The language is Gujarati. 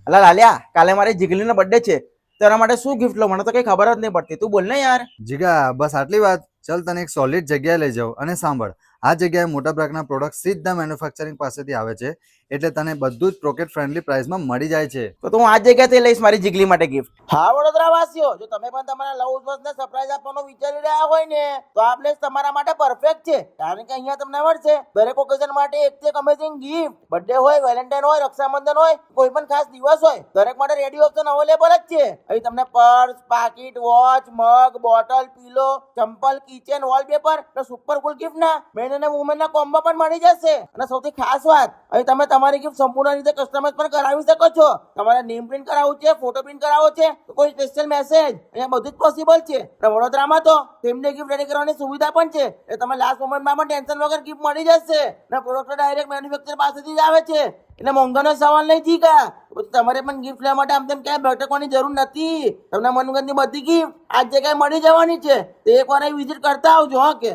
અલા લાલ્યા, કાલે મારી જીગલીનો બર્થડે છે. તેના માટે શું ગિફ્ટ લો મને તો કઈ ખબર જ નહીં પડતી. તું બોલ ને યાર. જીગા બસ આટલી વાત. ચલ તને એક સોલિડ જગ્યાએ લઈ જાઉં અને સાંભળ, આ જગ્યાએ મોટા ભાગના પ્રોડક્ટ સીધા મેન્યુફેક્ચરિંગ પાસેથી આવે છે, એટલે તને બધું જ પોકેટ ફ્રેન્ડલી પ્રાઇસમાં મળી જાય છે. તો હું આ જગ્યાથી લઈશ મારી જીગલી માટે ગિફ્ટ. હા વડોદરા વાસીઓ, જો તમે પણ તમારા લવ બર્ડને સરપ્રાઈઝ આપવાનું વિચારી રહ્યા હોય ને, તો આ પ્લેસ તમારા માટે પરફેક્ટ છે. કારણ કે અહીંયા તમને મળશે દરેક ઓકેઝન માટે એક એક અમેઝિંગ ગિફ્ટ. બર્થડે હોય, વેલેન્ટાઇન હોય, રક્ષાબંધન હોય, કોઈ પણ ખાસ દિવસ હોય, દરેક માટે રેડી ઓપ્શન અવેલેબલ જ છે. અહીં તમને પર્સ, પાકીટ, વોચ, મગ, બોટલ, પીલો, ચંપલ, કિચન, વોલપેપર અને સુપર કુલ ગિફ્ટ ના મેન અને વુમન ના કોમ્બો પણ મળી જશે. અને સૌથી ખાસ વાત, અહીં તમે તમારી ગિફ્ટ સંપૂર્ણ રીતે કસ્ટમાઇઝ પણ કરાવી શકો છો. તમારે નેમ પ્રિન્ટ કરાવવું છે, ફોટો પ્રિન્ટ કરાવવો છે, તો કોઈ સ્પેશિયલ મેસેજ, અહીંયા બધું જ પોસિબલ છે. અને વડોદરામાં તો તેમને ગિફ્ટ રેડી કરવાની સુવિધા પણ છે. એ તમે લાસ્ટ મોમેન્ટમાં પણ ટેન્શન વગર ગિફ્ટ મળી જશે. અને પ્રોડક્ટ ડાયરેક્ટ મેન્યુફેક્ચર પાસેથી જ આવે છે, એટલે મોંઘાનો સવાલ નહીં જીકા. પછી તમારે પણ ગિફ્ટ લેવા માટે આમ તેમ ક્યાંય ભટકવાની જરૂર નથી. તમને મનગમતી બધી ગિફ્ટ આ જગ્યાએ મળી જવાની છે. તો એકવાર અહીં વિઝિટ કરતા આવજો. હા કે